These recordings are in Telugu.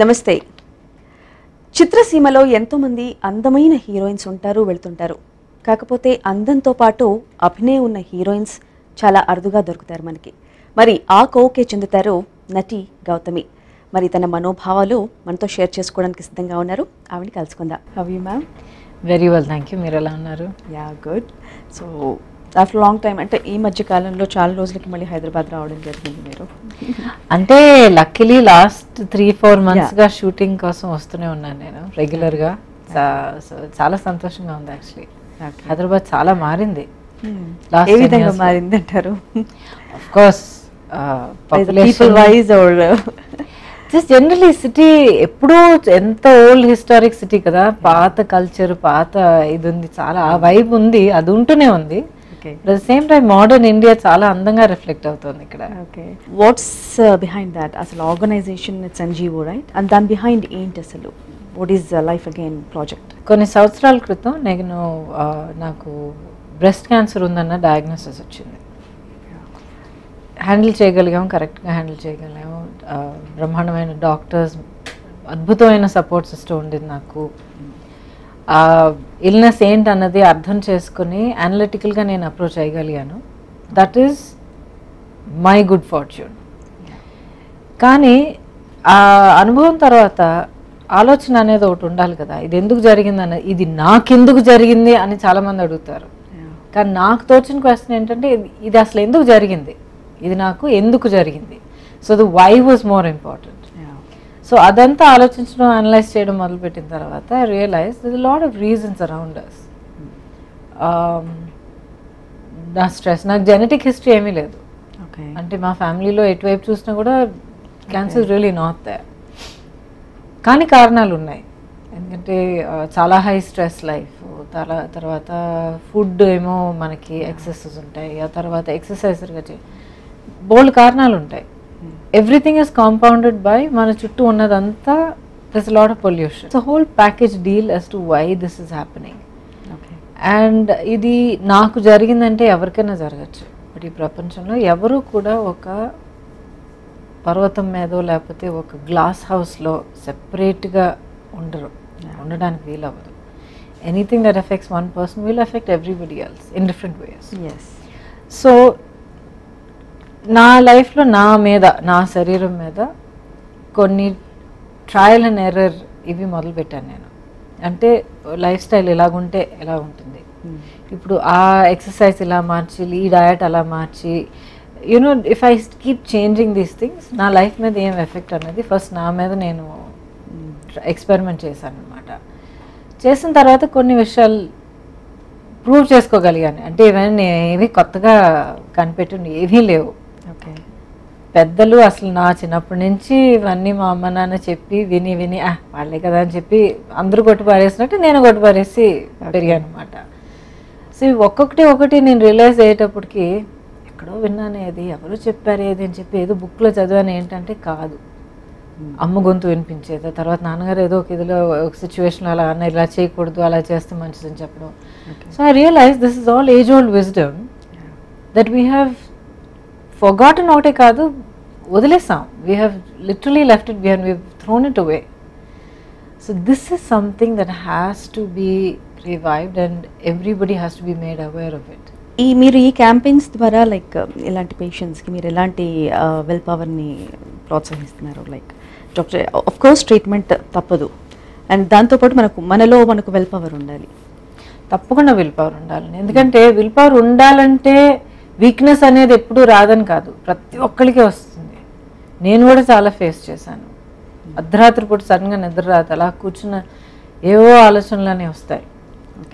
నమస్తే. చిత్రసీమలో ఎంతోమంది అందమైన హీరోయిన్స్ ఉంటారు, వెళ్తుంటారు. కాకపోతే అందంతో పాటు అభినయం ఉన్న హీరోయిన్స్ చాలా అరుదుగా దొరుకుతారు మనకి. మరి ఆ కోవకే చెందుతారు నటి గౌతమి. మరి తన మనోభావాలు మనతో షేర్ చేసుకోవడానికి సిద్ధంగా ఉన్నారు. ఆవిడని కలుసుకుందాం. How you ma'am? Very well, thank you. మీరు ఎలా ఉన్నారు? Yeah, good. So after long time, అంటే ఈ మధ్య కాలంలో చాలా రోజులకి మళ్ళీ హైదరాబాద్ రావడం జరిగింది మీరు. అంటే లక్కీలీ లాస్ట్ 3-4 monthsగా షూటింగ్ కోసం వస్తూనే ఉన్నాను నేను రెగ్యులర్గా. సో చాలా సంతోషంగా ఉంది. యాక్చువల్లీ హైదరాబాద్ చాలా మారింది. ఏ విధంగా మారింది అంటారు? Of course people wise are just generally city ఎప్పుడూ ఎంత ఓల్డ్ హిస్టారిక్ సిటీ కదా, పాత కల్చర్, పాత ఇది ఉంది, చాలా ఆ వైబ్ ఉంది, అది ఉంటూనే ఉంది. At the same time modern India చాలా అందంగా రిఫ్లెక్ట్ అవుతుంది ఇక్కడ. Okay, watts behind that? అసలు ఆర్గనైజేషన్ సంజీవో, రైట్? అండ్ దాని బిహైండ్ ఏంటి అసలు? What is life again project? కొన్ని సంవత్సరాల క్రితం నాకు బ్రెస్ట్ క్యాన్సర్ ఉందన్న డయాగ్నోసిస్ వచ్చింది. హ్యాండిల్ చేయగలిగాము, కరెక్ట్గా హ్యాండిల్ చేయగలిగాము. బ్రహ్మాండమైన డాక్టర్స్, అద్భుతమైన సపోర్ట్ సిస్టమ్ ఉండేది నాకు. ఇల్నెస్ ఏంటన్నది అర్థం చేసుకుని అనలిటికల్గా నేను అప్రోచ్ అయ్యగలిగాను. That is my good fortune. కానీ ఆ అనుభవం తర్వాత ఆలోచన అనేది ఒకటి ఉండాలి కదా, ఇది ఎందుకు జరిగింది అన్నది. ఇది నాకెందుకు జరిగింది అని చాలామంది అడుగుతారు. కానీ నాకు తోచిన క్వశ్చన్ ఏంటంటే, ఇది అసలు ఎందుకు జరిగింది, ఇది నాకు ఎందుకు జరిగింది. So the why was more important. So అదంతా ఆలోచించడం, అనలైజ్ చేయడం మొదలుపెట్టిన తర్వాత I realise this lot of reasons around us. నా స్ట్రెస్, నాకు జెనెటిక్ హిస్టరీ ఏమీ లేదు. అంటే మా ఫ్యామిలీలో ఎటువైపు చూసినా కూడా క్యాన్సర్ రియలీ నాట్ దేర్. కానీ కారణాలు ఉన్నాయి. ఎందుకంటే చాలా హై స్ట్రెస్ లైఫ్, తర్వాత ఫుడ్ ఏమో మనకి ఎక్సెసెస్ ఉంటాయి, ఆ తర్వాత ఎక్సర్సైజ్గా బోల్డ్ కారణాలు ఉంటాయి. ఎవ్రీథింగ్ ఈస్ కాంపౌండెడ్ బై మన చుట్టూ ఉన్నదంతా this lot of pollution. It's whole package deal as to why this is happening. And ఇది నాకు జరిగిందంటే ఎవరికైనా జరగచ్చు. బట్ ఈ ప్రపంచంలో ఎవరు కూడా ఒక పర్వతం మీదో లేకపోతే ఒక గ్లాస్ హౌస్లో సెపరేట్గా ఉండడానికి వీలవ్వదు. Anything that affects one person will affect everybody else in different ways. So నా లైఫ్లో నా శరీరం మీద కొన్ని ట్రయల్ అండ్ ఎర్రర్ ఇవి మొదలుపెట్టాను నేను. అంటే లైఫ్ స్టైల్ ఎలాగుంటే ఎలా ఉంటుంది, ఇప్పుడు ఆ ఎక్సర్సైజ్ ఇలా మార్చి, ఈ డయట్ అలా మార్చి, you know if I keep changing these things నా లైఫ్ మీద ఏం ఎఫెక్ట్ అనేది ఫస్ట్ నా మీద నేను ఎక్స్పెరిమెంట్ చేశాను అనమాట. చేసిన తర్వాత కొన్ని విషయాలు ప్రూవ్ చేసుకోగలిగాను. అంటే ఇవన్నీ ఏవి కొత్తగా కనిపెట్టిన ఏవీ లేవు. పెద్దలు అసలు నా చిన్నప్పటి నుంచి ఇవన్నీ మా అమ్మ నాన్న చెప్పి విని వాళ్ళే కదా అని చెప్పి అందరూ కొట్టుపారేసినట్టు నేను కొట్టుపారేసి పెరిగాను అనమాట. సో ఇవి ఒక్కొక్కటి నేను రియలైజ్ అయ్యేటప్పటికి ఎక్కడో విన్నాను, ఏది ఎవరో చెప్పారు ఏది అని చెప్పి ఏదో బుక్లో చదివాను. ఏంటంటే కాదు, అమ్మ గొంతు వినిపించేది, తర్వాత నాన్నగారు ఏదో ఒక ఇదిలో ఒక సిచ్యువేషన్లో అలా అన్న ఇలా చేయకూడదు, అలా చేస్తే మంచిదని చెప్పడం. So I realise this is all age old wisdom that we have forgotten. ఒకటే కాదు, వదిలేసాం. We have literally left it behind, we have thrown it away. So this is something that has to be revived and everybody has to be made aware of it. మీరు ఈ క్యాంపెయిన్స్ ద్వారా లైక్ ఇలాంటి పేషెంట్స్కి మీరు ఎలాంటి వెల్ పవర్ని ప్రోత్సహిస్తున్నారు? Like doctor, of course treatment తప్పదు, అండ్ దాంతోపాటు మనలో వెల్ పవర్ ఉండాలి. తప్పకుండా విల్ పవర్ ఉండాలని. ఎందుకంటే విల్ పవర్ ఉండాలంటే వీక్నెస్ అనేది ఎప్పుడూ రాదని కాదు, ప్రతి ఒక్కరికి వస్తుంది. నేను కూడా చాలా ఫేస్ చేశాను. అర్ధరాత్రి పూట సడన్గా నిద్ర రాదు, అలా కూర్చున్న ఏవో ఆలోచనలనే వస్తాయి.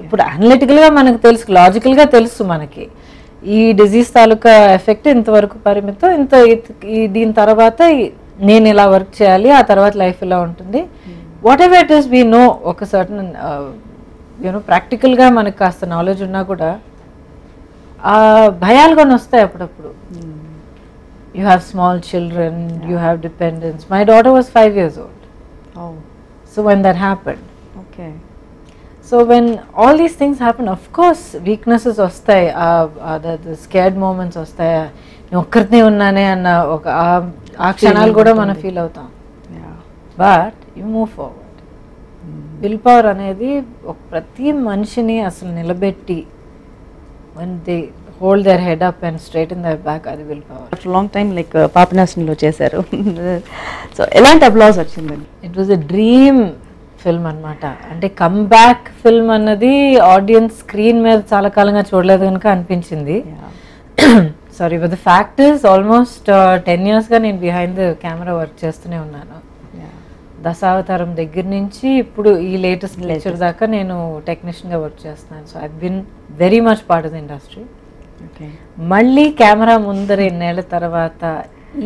ఇప్పుడు అనలిటికల్గా మనకు తెలుసు, లాజికల్గా తెలుసు మనకి ఈ డిజీజ్ తాలూకా ఎఫెక్ట్ ఇంతవరకు పరిమితం, దీని తర్వాత నేను ఇలా వర్క్ చేయాలి, ఆ తర్వాత లైఫ్ ఇలా ఉంటుంది. What ever it is we know. ఒక సర్టన్ యూనో ప్రాక్టికల్గా మనకు కాస్త నాలెడ్జ్ ఉన్నా కూడా భయాలు కొన్ని వస్తాయి అప్పుడప్పుడు. You have small children, you have dependence. My daughter was 5 years old. So when that happened, so when all these things happen, of course weaknesses వస్తాయి, స్కేర్డ్ మూమెంట్స్ వస్తాయి. నేను ఒక్కరినే ఉన్నానే అన్న ఒక ఆ క్షణాలు కూడా మనం ఫీల్ అవుతాం. But you move forward. Will power అనేది ప్రతి మనిషిని అసలు నిలబెట్టి when they hold their head up and straighten their back, అది will power. After long time like పాపనాశనంలో చేశారు. సో ఎలాంటి అప్లాస్ వచ్చిందండి? It was a dream film అనమాట. అంటే కమ్బ్యాక్ ఫిల్మ్ అన్నది ఆడియన్స్ స్క్రీన్ మీద చాలా కాలంగా చూడలేదు కనుక అనిపించింది. Sorry, but the fact is almost 10 yearsగా నేను బిహైండ్ ద కెమెరా వర్క్ చేస్తూనే ఉన్నాను. దశావతారం దగ్గర నుంచి ఇప్పుడు ఈ లేటెస్ట్ లెక్చర్ దాకా నేను టెక్నీషియన్గా వర్క్ చేస్తున్నాను. So I been very much part of the industry. మళ్ళీ కెమెరా ముందర ఎన్నేళ్ల తర్వాత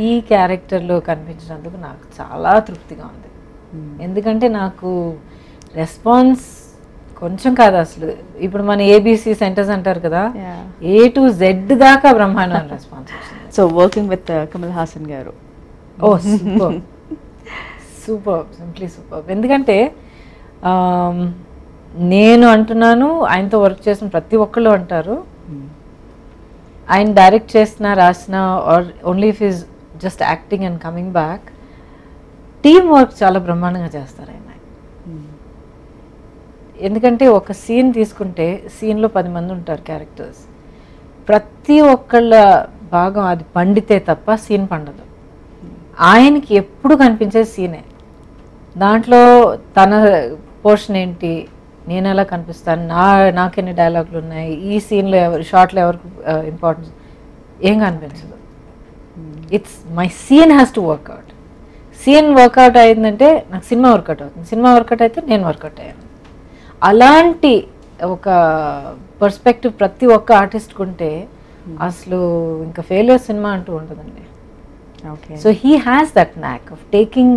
ఈ క్యారెక్టర్లో కనిపించినందుకు నాకు చాలా తృప్తిగా ఉంది. ఎందుకంటే నాకు రెస్పాన్స్ కొంచెం కాదు అసలు. ఇప్పుడు మన ఏబిసి సెంటర్స్ అంటారు కదా, A to Z దాకా బ్రహ్మాండమైన రెస్పాన్స్ వచ్చింది. So working with Kamal Haasan గారు, ఓ సూపర్ సూపర్, సింప్లీ సూపర్. ఎందుకంటే నేను అంటున్నాను, ఆయనతో వర్క్ చేసిన ప్రతి ఒక్కళ్ళు అంటారు, ఆయన డైరెక్ట్ చేసిన రాసిన or only if is just acting and coming back, team work చాలా బ్రహ్మాండంగా చేస్తారు ఆయన. ఎందుకంటే ఒక సీన్ తీసుకుంటే సీన్లో 10 మంది ఉంటారు క్యారెక్టర్స్, ప్రతి ఒక్కళ్ళ భాగం అది పండితే తప్ప సీన్ పండదు. ఆయనకి ఎప్పుడు కనిపించే సీనే, దాంట్లో తన పోర్షన్ ఏంటి, నేను ఎలా కనిపిస్తాను, నాకెన్ని డైలాగులు ఉన్నాయి, ఈ సీన్లో షార్ట్లో ఎవరికి ఇంపార్టెన్స్, ఏం కనిపించదు. It's my scene has to work out. Scene work out అయిందంటే నాకు సినిమా వర్కౌట్ అవుతుంది, సినిమా వర్కౌట్ అయితే నేను వర్కౌట్ అయ్యాను. అలాంటి ఒక పర్స్పెక్టివ్ ప్రతి ఒక్క ఆర్టిస్ట్కి ఉంటే అసలు ఇంకా ఫెయిల్యూర్ సినిమా అంటూ ఉంటుందండి. So he has that knack of taking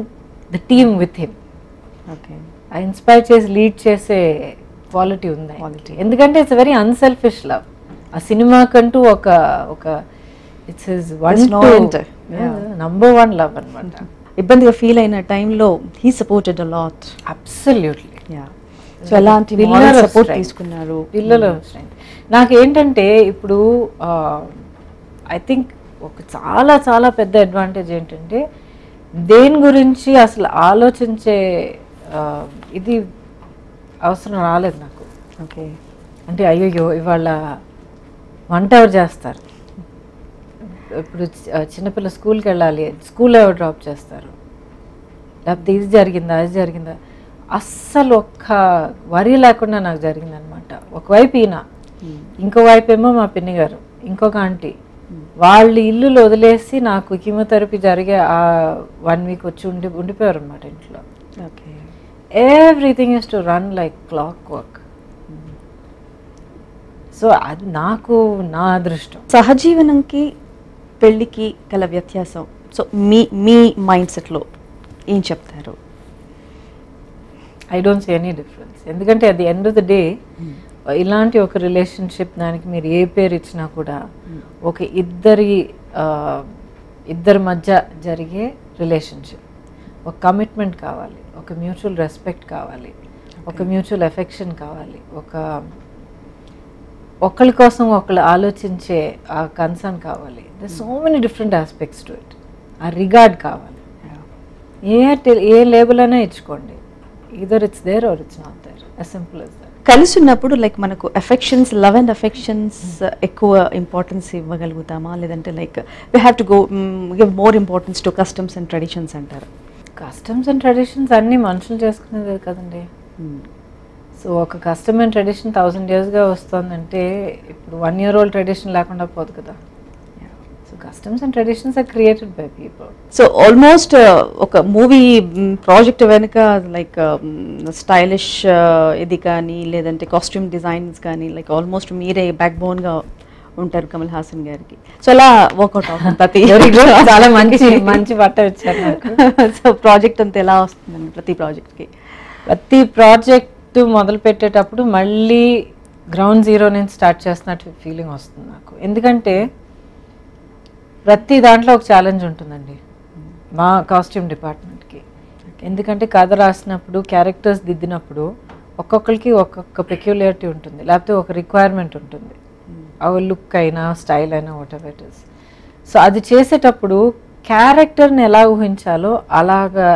the team with him. ఆ ఇన్స్పైర్ చేసి లీడ్ చేసే క్వాలిటీ ఉంది. ఎందుకంటే ఇట్స్ వెరీ అన్సెల్ఫిష్ లవ్. ఆ సినిమాకంటూ ఒక ఇట్స్ హిస్ నంబర్ 1 లవ్ అనమాట. ఇబ్బందిగా ఫీల్ అయిన టైంలో he supported a lot. Absolutely. So ఎలాంటి సపోర్ట్ తీసుకున్నారు? పిల్లల స్ట్రెంగ్త్. నాకేంటంటే ఇప్పుడు ఐ థింక్ ఒక చాలా చాలా పెద్ద అడ్వాంటేజ్ ఏంటంటే దేని గురించి అసలు ఆలోచించే ఇది అవసరం రాలేదు నాకు. ఓకే, అంటే అయ్యో ఇవాళ వంట ఎవరు చేస్తారు, ఇప్పుడు చిన్నపిల్ల స్కూల్కి వెళ్ళాలి, స్కూల్లో ఎవరు డ్రాప్ చేస్తారు, లేకపోతే ఇది జరిగిందా అది జరిగిందా, అస్సలు ఒక్క వరి లేకుండా నాకు జరిగిందనమాట. ఒకవైపు ఈయన, ఇంకో వైపు ఏమో మా పిన్ని గారు, ఇంకొక ఆంటీ, వాళ్ళు ఇల్లులు వదిలేసి నాకు కీమోథెరపీ జరిగే ఆ 1 week వచ్చి ఉండిపోయారు అనమాట ఇంట్లో. Okay, everything is to run like clock work. So అది నాకు నా అదృష్టం. సహజీవనంకి పెళ్ళికి గల వ్యత్యాసం, సో మీ మైండ్ సెట్లో ఏం చెప్తారు? I don't see any difference. ఎందుకంటే at the end of the day ఇలాంటి ఒక రిలేషన్షిప్, దానికి మీరు ఏ పేరు ఇచ్చినా కూడా ఒక ఇద్దరి మధ్య జరిగే రిలేషన్షిప్. ఒక కమిట్మెంట్ కావాలి, ఒక మ్యూచువల్ రెస్పెక్ట్ కావాలి, ఒక మ్యూచువల్ ఎఫెక్షన్ కావాలి, ఒకళ్ళ కోసం ఒకళ్ళు ఆలోచించే ఆ కన్సర్న్ కావాలి. They so many different aspects to it. ఆ రిగార్డ్ కావాలి. ఏ లేబుల్ అయినా ఇచ్చుకోండి, either it's there or it's not there, as simple as that. కలిసి ఉన్నప్పుడు లైక్ మనకు ఎఫెక్షన్స్, లవ్ అండ్ ఎఫెక్షన్స్ ఎక్కువ ఇంపార్టెన్స్ ఇవ్వగలుగుతామా, లేదంటే like we have to give more importance to customs and traditions అంటారు? కస్టమ్స్ అండ్ ట్రెడిషన్స్ అన్నీ మనుషులు చేసుకునేది కదండి. సో ఒక కస్టమ్ అండ్ ట్రెడిషన్ 1000 yearsగా వస్తుందంటే ఇప్పుడు 1 year old ట్రెడిషన్ లేకుండా పోదు కదా. Customs and traditions are created by people. So almost ఒక మూవీ ప్రాజెక్ట్ వెనుక లైక్ స్టైలిష్ ఇది కానీ లేదంటే కాస్ట్యూమ్ డిజైన్స్ కానీ లైక్ ఆల్మోస్ట్ మీరే బ్యాక్ బోన్గా ఉంటారు కమల్ హాసన్ గారికి. సో అలా వర్కౌట్ అవుతుంది. చాలా మంచి బట్ట వచ్చారు నాకు. సో ప్రాజెక్ట్ అంతా ఎలా వస్తుందండి ప్రతి ప్రాజెక్ట్కి? ప్రతి ప్రాజెక్ట్ మొదలు పెట్టేటప్పుడు మళ్ళీ గ్రౌండ్ జీరో నుంచి స్టార్ట్ చేస్తున్నట్టు ఫీలింగ్ వస్తుంది నాకు. ఎందుకంటే ప్రతి దాంట్లో ఒక ఛాలెంజ్ ఉంటుందండి మా కాస్ట్యూమ్ డిపార్ట్మెంట్కి. ఎందుకంటే కథ రాసినప్పుడు, క్యారెక్టర్స్ దిద్దినప్పుడు ఒక్కొక్కరికి ఒక్కొక్క పెక్యులారిటీ ఉంటుంది, లేకపోతే ఒక రిక్వైర్మెంట్ ఉంటుంది. ఆ లుక్ అయినా స్టైల్ అయినా what ever it is. So అది చేసేటప్పుడు క్యారెక్టర్ని ఎలా ఊహించాలో అలాగా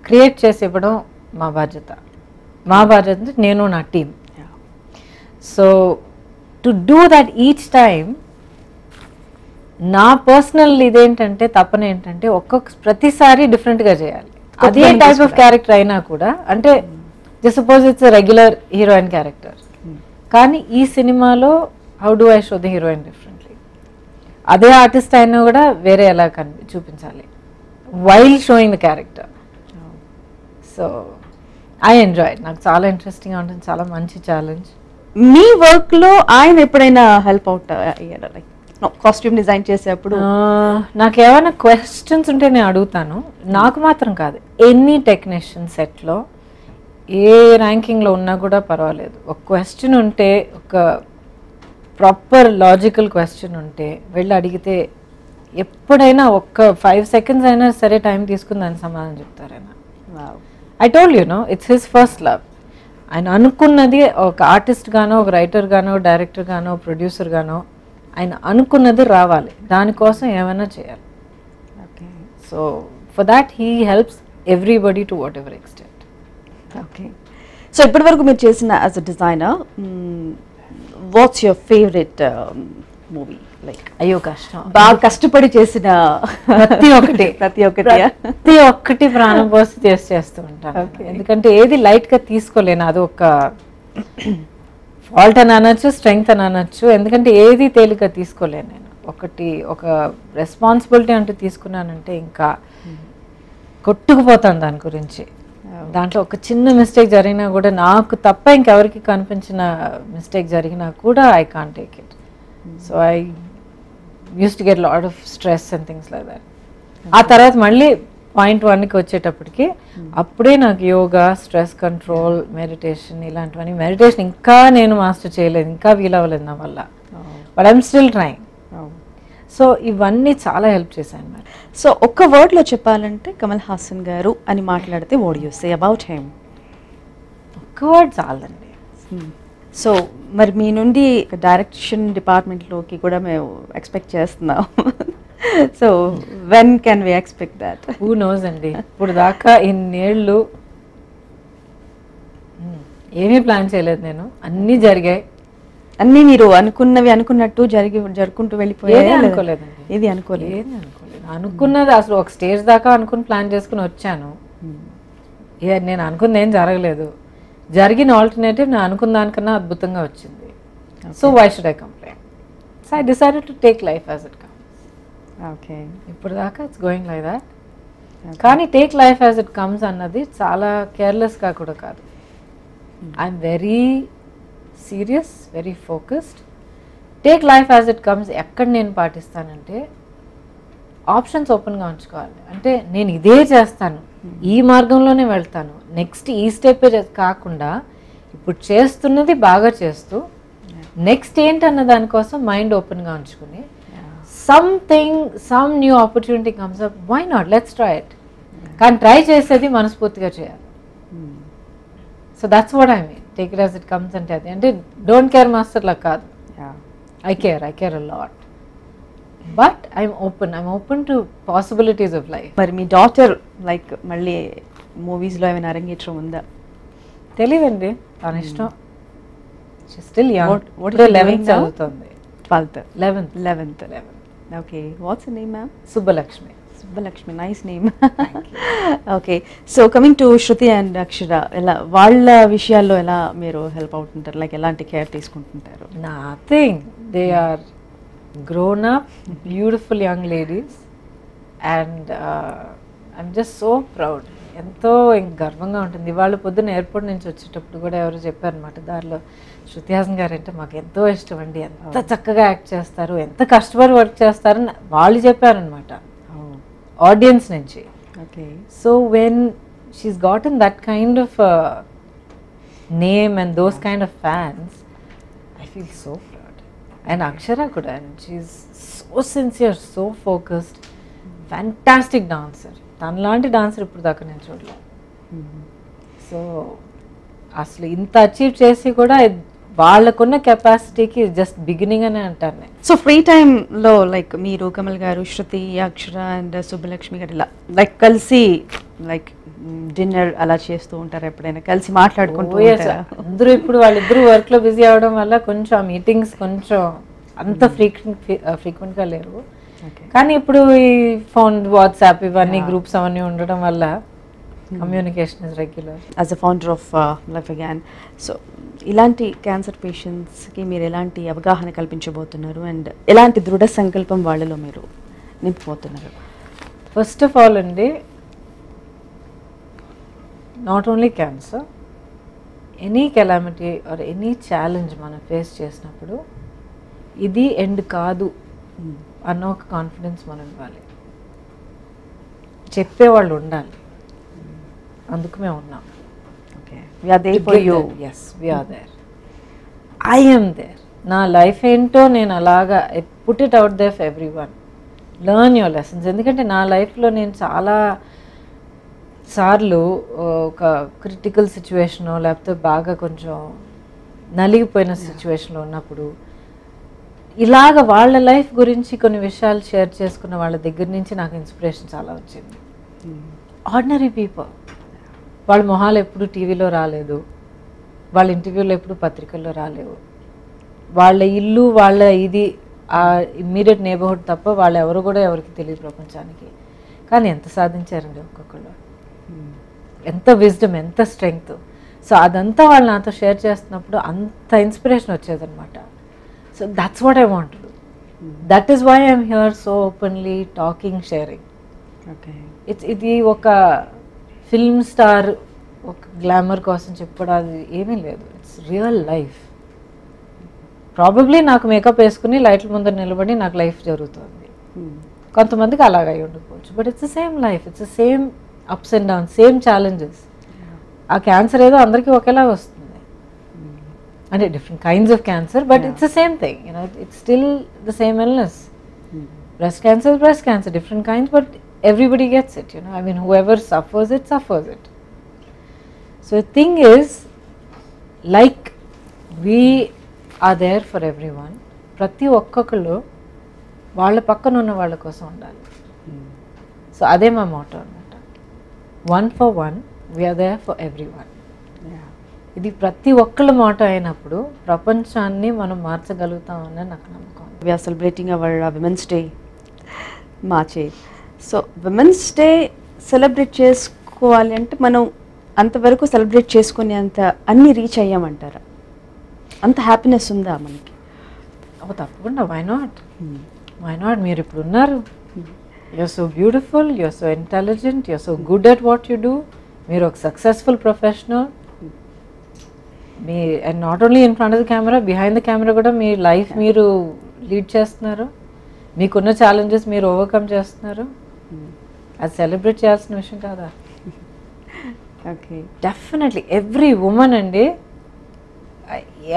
క్రియేట్ చేసి ఇవ్వడం మా బాధ్యత. మా బాధ్యత అంటే నేను నా team. So to do that each time నా పర్సనల్ ఇదేంటంటే తప్పన ఏంటంటే ప్రతిసారి డిఫరెంట్గా చేయాలి. అదే టైప్ ఆఫ్ క్యారెక్టర్ అయినా కూడా, అంటే just suppose it's regular heroine character, కానీ ఈ సినిమాలో how do I show the heroine differently. అదే ఆర్టిస్ట్ అయినా కూడా వేరే ఎలా చూపించాలి while showing the character. So I enjoy, నాకు చాలా ఇంట్రెస్టింగ్గా ఉంటుంది, చాలా మంచి ఛాలెంజ్. మీ వర్క్లో ఆయన ఎప్పుడైనా హెల్ప్ అవుట్ అయ్యారా? లైక్ కాస్ట్యూమ్ డిజైన్ చేసేప్పుడు నాకు ఏమైనా క్వశ్చన్స్ ఉంటే నేను అడుగుతాను. నాకు మాత్రం కాదు, ఎనీ టెక్నీషియన్ సెట్లో ఏ ర్యాంకింగ్లో ఉన్నా కూడా పర్వాలేదు, ఒక క్వశ్చన్ ఉంటే, ఒక ప్రాపర్ లాజికల్ క్వశ్చన్ ఉంటే వెళ్ళి అడిగితే ఎప్పుడైనా ఒక్క 5 seconds అయినా సరే టైం తీసుకుని దాని సమాధానం చెప్తారైనా. I told you know it's his first love. ఆయన అనుకున్నది ఒక ఆర్టిస్ట్ గానో, ఒక రైటర్ గానో, డైరెక్టర్ గానో, ప్రొడ్యూసర్ గానో ఆయన అనుకున్నది రావాలి, దానికోసం ఏమైనా చేయాలి. So for that he helps everybody to what ever extent. Okay, so ఇప్పటి వరకు మీరు చేసిన as a designer, what's your favourite movie? Like అయ్యో కష్టం, బాగా కష్టపడి చేసిన ప్రతి ఒక్కటి ప్రాణం పోసి చేస్తూ ఉంటాను. ఎందుకంటే ఏది లైట్గా తీసుకోలేను, అది ఒక ఫాల్ట్ అని అనొచ్చు, స్ట్రెంగ్త్ అని అనొచ్చు. ఎందుకంటే ఏది తేలిక తీసుకోలేను నేను. ఒక రెస్పాన్సిబిలిటీ అంటూ తీసుకున్నానంటే ఇంకా కొట్టుకుపోతాను దాని గురించి. దాంట్లో ఒక చిన్న మిస్టేక్ జరిగినా కూడా, నాకు తప్ప ఇంకెవరికి కనిపించిన మిస్టేక్ జరిగినా కూడా I can't take it. So I use to get lot of stress and things like that. ఆ తర్వాత మళ్ళీ పాయింట్ 1కి వచ్చేటప్పటికి అప్పుడే నాకు యోగా, స్ట్రెస్ కంట్రోల్, మెడిటేషన్ ఇలాంటివన్నీ. మెడిటేషన్ ఇంకా నేను మాస్టర్ చేయలేదు, ఇంకా వీలవ్వలేదు నా వల్ల, but I'm still trying. So ఇవన్నీ చాలా హెల్ప్ చేశాను మేడం. సో ఒక్క వర్డ్లో చెప్పాలంటే కమల్ హాసన్ గారు అని మాట్లాడితే what you say about him? ఒక్క వర్డ్ చాలండి. సో మరి మీ నుండి డైరెక్షన్ డిపార్ట్మెంట్లోకి కూడా మేము ఎక్స్పెక్ట్ చేస్తున్నాం. So when can we expect that? Who knows అండి. ఇప్పుడు దాకా ఇన్నేళ్ళు ఏమీ ప్లాన్ చేయలేదు నేను, అన్నీ జరిగాయి. అన్నీ మీరు అనుకున్నవి అనుకున్నట్టు జరుపుకుంటూ వెళ్ళిపోయాయి? అనుకోలేదండి, ఇది అనుకోలేదు. అనుకున్నది అసలు ఒక స్టేజ్ దాకా అనుకుని ప్లాన్ చేసుకుని వచ్చాను. నేను అనుకున్నది ఏం జరగలేదు, జరిగిన ఆల్టర్నేటివ్ నేను అనుకున్న దానికన్నా అద్భుతంగా వచ్చింది. So why should I complain? So I decided to take life as it comes. Okay, ఇప్పుడు దాకా ఇట్స్ గోయింగ్ లైక్ దాట్. కానీ take life as it comes అన్నది చాలా కేర్లెస్గా కూడా కాదు. I'm very serious, very focused. Take life as it comes ఎక్కడ నేను పాటిస్తానంటే ఆప్షన్స్ ఓపెన్గా ఉంచుకోవాలి. అంటే నేను ఇదే చేస్తాను, ఈ మార్గంలోనే వెళ్తాను, నెక్స్ట్ ఈ స్టెప్ కాకుండా ఇప్పుడు చేస్తున్నది బాగా చేస్తూ నెక్స్ట్ ఏంటన్న దానికోసం మైండ్ ఓపెన్గా ఉంచుకుని some new opportunity comes up, why not, let's try it. కానీ ట్రై చేసేది మనస్ఫూర్తిగా చేయాలి. So that's what I mean take it as it comes అంటే. అది అంటే డోంట్ కేర్ మాస్టర్ లా కాదు, I care a lot, but I'm open to possibilities of life. మరి మీ డాటర్ లైక్ మళ్ళీ మూవీస్లో ఏమైనా అరంగేట్రం ఉందా? తెలియదండి, తన ఇష్టం. స్టిల్ యంగ్, 11th చదువుతుంది. 11th. Okay, what's name ma'am? Subbalakshmi. Nice name. Okay, so coming to Shruti and Akshara, ఎలా వాళ్ళ విషయాల్లో ఎలా మీరు హెల్ప్ అవుతుంటారు? లైక్ ఎలాంటి కేర్ తీసుకుంటుంటారు? Nothing, they are grown up beautiful young ladies and I'm just so proud. ఎంతో గర్వంగా ఉంటుంది. ఇవాళ పొద్దున్న ఎయిర్పోర్ట్ నుంచి వచ్చేటప్పుడు కూడా ఎవరు చెప్పారనమాట దారిలో, శృతి హాసన్ గారు అంటే మాకు ఎంతో ఇష్టం అండి, ఎంత చక్కగా యాక్ట్ చేస్తారు, ఎంత కష్టపడి వర్క్ చేస్తారని వాళ్ళు చెప్పారనమాట ఆడియన్స్ నుంచి. Okay, so when she's గాటన్ that kind of name and those kind of fans, I feel so proud. And Akshara kuda, and she's so sincere, so focused, fantastic dancer. Tanlaanti dancer ippudu daaka nenu chudala. So aslu inta achieve chesi kuda vallakuన్న కెపాసిటీకి జస్ట్ బిగినింగ్ అని అంటాను. సో ఫ్రీ టైంలో లైక్ మీరు, కమల్ గారు, శృతి, అక్షర అండ్ సుబ్బలక్ష్మి గారు ఇలా లైక్ కలిసి లైక్ డిన్నర్ అలా చేస్తూ ఉంటారు ఎప్పుడైనా కలిసి మాట్లాడుకుంటూ ఉంటారా? అందరూ ఇప్పుడు వాళ్ళిద్దరూ వర్క్లో బిజీ అవడం వల్ల కొంచెం ఆ మీటింగ్స్ కొంచెం అంత ఫ్రీక్వెంట్గా లేవు. కానీ ఇప్పుడు ఈ ఫోన్ వాట్సాప్ ఇవన్నీ గ్రూప్స్ అవన్నీ ఉండడం వల్ల communication is regular. As a founder of life again, so ఇలాంటి క్యాన్సర్ పేషెంట్స్కి మీరు ఎలాంటి అవగాహన కల్పించబోతున్నారు అండ్ ఎలాంటి దృఢ సంకల్పం వాళ్ళలో మీరు నింపబోతున్నారు? ఫస్ట్ ఆఫ్ ఆల్ అండి, not only cancer, any calamity or any challenge మనం ఫేస్ చేసినప్పుడు ఇది ఎండ్ కాదు అన్న ఒక కాన్ఫిడెన్స్ మనం ఇవ్వాలి, చెప్పేవాళ్ళు ఉండాలి. అందుకు మేము ఉన్నాం. We are there for you. Yes, we are there. I am there. నా లైఫ్ ఏంటో నేను అలాగా put it out there for everyone. Learn your lessons. ఎందుకంటే నా లైఫ్లో నేను చాలా సార్లు ఒక క్రిటికల్ సిచ్యువేషనో లేకపోతే బాగా కొంచెం నలిగిపోయిన సిచ్యువేషన్లో ఉన్నప్పుడు ఇలాగ వాళ్ళ లైఫ్ గురించి కొన్ని విషయాలు షేర్ చేసుకున్న వాళ్ళ దగ్గర నుంచి నాకు ఇన్స్పిరేషన్ చాలా వచ్చింది. ఆర్డినరీ పీపుల్, వాళ్ళ మొహాలు ఎప్పుడు టీవీలో రాలేదు, వాళ్ళ ఇంటర్వ్యూలో ఎప్పుడు పత్రికల్లో రాలేవు, వాళ్ళ ఇల్లు వాళ్ళ ఇది ఆ ఇమ్మీడియట్ నేబర్హుడ్ తప్ప వాళ్ళు ఎవరు కూడా ఎవరికి తెలియదు ప్రపంచానికి. కానీ ఎంత సాధించారండి ఒక్కొక్కళ్ళు, ఎంత విజ్డమ్, ఎంత స్ట్రెంగ్త్. సో అదంతా వాళ్ళు నాతో షేర్ చేస్తున్నప్పుడు అంత ఇన్స్పిరేషన్ వచ్చేదన్నమాట. So that's what I want to do. That is why I'm here so openly talking, sharing. ఇది ఒక ఫిల్మ్ స్టార్ ఒక గ్లామర్ కోసం చెప్పడానికి ఏమీ లేదు. It's real life. ప్రాబబ్లీ నాకు మేకప్ వేసుకుని లైట్ల ముందర నిలబడి నాకు లైఫ్ జరుగుతుంది, కొంతమందికి అలాగ అయి ఉండకపోవచ్చు. But it's the same life, it's the same ups and downs, same challenges. ఆ క్యాన్సర్ ఏదో అందరికీ ఒకేలాగా వస్తుంది, అంటే different kinds of cancer, but it's the same thing, you know, it's still the same illness. Breast cancer is breast cancer, different kinds, but everybody gets it, you know. I mean, whoever suffers it, suffers it. So the thing is, like we are there for everyone. ప్రతి ఒక్కొక్కరు వాళ్ళ పక్కన ఉన్న వాళ్ళ కోసం ఉండాలి. సో అదే మా మోటో అనమాట. One for one, we're there for everyone. ఇది ప్రతి ఒక్కళ్ళ మోటో అయినప్పుడు ప్రపంచాన్ని మనం మార్చగలుగుతామని నాకు నమ్మకం. We're celebrating our women's day March 8. So women's day celebrate చేసుకోవాలి అంటే మనం అంతవరకు సెలబ్రేట్ చేసుకునే అంత అన్నీ రీచ్ అయ్యామంటారా? అంత హ్యాపీనెస్ ఉందా మనకి? తప్పకుండా. Why not, why not? మీరు ఇప్పుడు ఉన్నారు, you're so beautiful, you're so intelligent, you're so good at what you do. మీరు ఒక సక్సెస్ఫుల్ ప్రొఫెషనల్. మీ and not only in front of the camera, behind the camera కూడా మీ లైఫ్ మీరు లీడ్ చేస్తున్నారు. మీకున్న ఛాలెంజెస్ మీరు ఓవర్కమ్ చేస్తున్నారు. అది సెలబ్రేట్ చేయాల్సిన విషయం కాదా? ఓకే, డెఫినెట్లీ ఎవ్రీ ఉమెన్ అండి,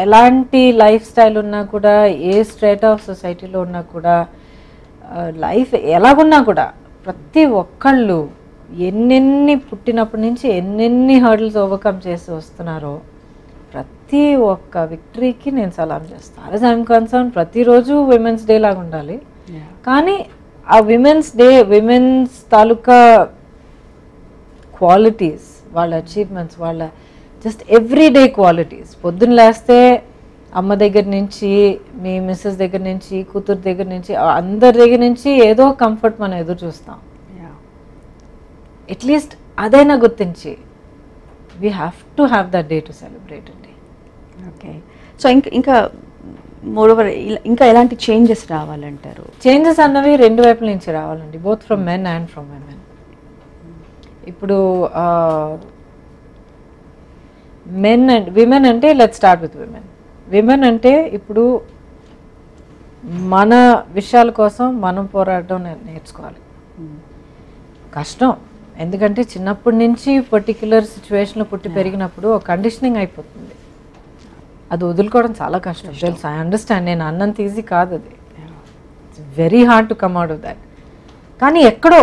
ఎలాంటి లైఫ్ స్టైల్ ఉన్నా కూడా, ఏ స్ట్రేట్ ఆఫ్ సొసైటీలో ఉన్నా కూడా, లైఫ్ ఎలాగున్నా కూడా, ప్రతి ఒక్కళ్ళు ఎన్నెన్ని పుట్టినప్పటి నుంచి ఎన్నెన్ని హర్డిల్స్ ఓవర్కమ్ చేసి వస్తున్నారో ప్రతి ఒక్క విక్టరీకి నేను సలాం చేస్తాను. యాజ్ ఐఎమ్ కన్సర్న్ ప్రతిరోజు విమెన్స్ డే లాగా ఉండాలి. కానీ ఆ విమెన్స్ డే, విమెన్స్ తాలూకా క్వాలిటీస్, వాళ్ళ అచీవ్మెంట్స్, వాళ్ళ జస్ట్ ఎవ్రీడే క్వాలిటీస్, పొద్దున్న లేస్తే అమ్మ దగ్గర నుంచి, మీ మిస్సెస్ దగ్గర నుంచి, కూతురు దగ్గర నుంచి, అందరి దగ్గర నుంచి ఏదో కంఫర్ట్ మనం ఎదురు చూస్తాం. అట్లీస్ట్ అదైనా గుర్తించి we have to have that day to celebrate అండి. ఓకే, సో ఇంకా మోరోవర్ ఇంకా ఎలాంటి చేంజెస్ రావాలంటారు? చేంజెస్ అన్నవి రెండు వైపుల నుంచి రావాలండి, both from men and from women. ఇప్పుడు మెన్ అండ్ విమెన్ అంటే, let's start with women. Women అంటే ఇప్పుడు మన విషయాల కోసం మనం పోరాడడం నేర్చుకోవాలి. కష్టం, ఎందుకంటే చిన్నప్పటి నుంచి పర్టిక్యులర్ సిచ్యువేషన్లో పుట్టి పెరిగినప్పుడు ఒక కండిషనింగ్ అయిపోతుంది. అది వదులుకోవడం చాలా కష్టం, తెలుసు. ఐ అండర్స్టాండ్, నేను అన్నంత ఈజీ కాదు అది. It's very hard to come out of that. కానీ ఎక్కడో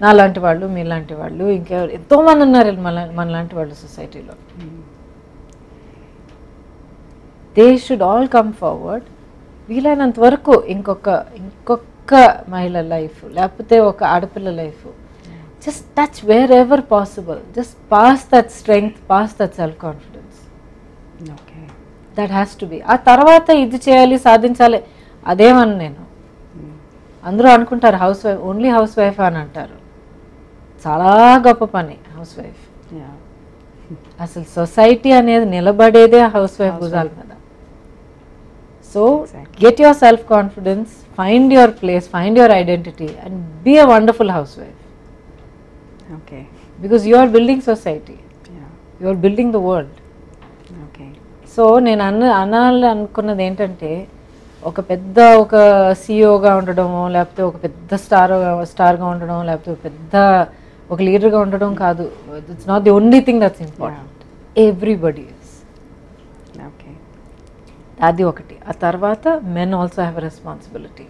నా లాంటి వాళ్ళు, మీలాంటి వాళ్ళు, ఇంకెవరు ఎంతోమంది ఉన్నారు మన లాంటి వాళ్ళు సొసైటీలో. They should all come forward. వీలైనంత వరకు ఇంకొక మహిళ లైఫ్, లేకపోతే ఒక ఆడపిల్ల life just touch wherever possible. Just pass that strength, pass that self-confidence. Okay. That has to be. ఆ తర్వాత ఇది చేయాలి సాధించాలి అదేమని నేను అందరూ అనుకుంటారు housewife only housewife అని అంటారు. చాలా గొప్ప పని హౌస్ వైఫ్. Yeah. అసలు సొసైటీ అనేది నిలబడేదే హౌస్ వైఫ్ భుజాల మీద. So get yourself confidence, find your place, find your identity and be a wonderful housewife. Okay. Because you are building society. Yeah. You are building the world. Okay. So నేను అనాలి అనుకున్నది ఏంటంటే ఒక పెద్ద ఒక సీఈఓగా ఉండడము, లేకపోతే ఒక పెద్ద స్టార్గా ఉండడం, లేకపోతే ఒక పెద్ద ఒక లీడర్గా ఉండడం కాదు. It's not the only thing that's important. Everybody is. Okay. అది ఒకటి. ఆ తర్వాత men also have a responsibility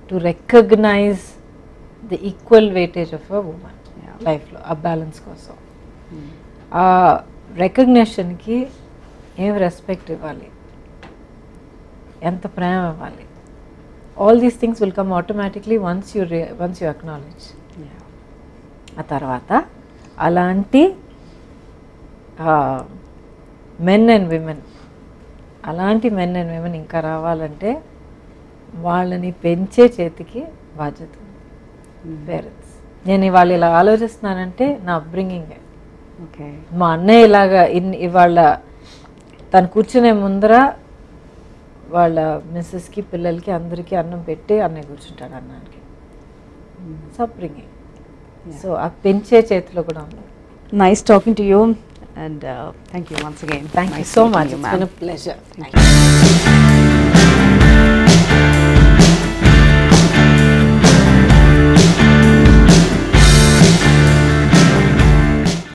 to recognise the equal weightage of a women లైఫ్లో, ఆ బ్యాలెన్స్ కోసం. ఆ రికగ్నిషన్కి ఏం రెస్పెక్ట్ ఇవ్వాలి, ఎంత ప్రేమ ఇవ్వాలి, all these things will come automatically once you acknowledge. ఆ తర్వాత అలాంటి మెన్ అండ్ విమెన్, అలాంటి మెన్ అండ్ విమెన్ ఇంకా రావాలంటే వాళ్ళని పెంచే చేతికి బాధ్యత పేరెంట్స్. నేను ఇవాళ ఇలా ఆలోచిస్తున్నానంటే నా అప్బ్రింగింగే. Okay. మా అన్నయ్య ఇలాగా ఇవాళ తను కూర్చునే ముందర వాళ్ళ మిస్సెస్కి పిల్లలకి అందరికీ అన్నం పెట్టి అన్నయ్య కూర్చుంటాడు అన్నానికి. అప్బ్రింగింగ్. సో ఆ పెంచే చేతిలో కూడా ఉంది. Nice talking to you and thank you once again. Thank you Nice so meeting much. you, It's ma'am. been a pleasure. Thank you.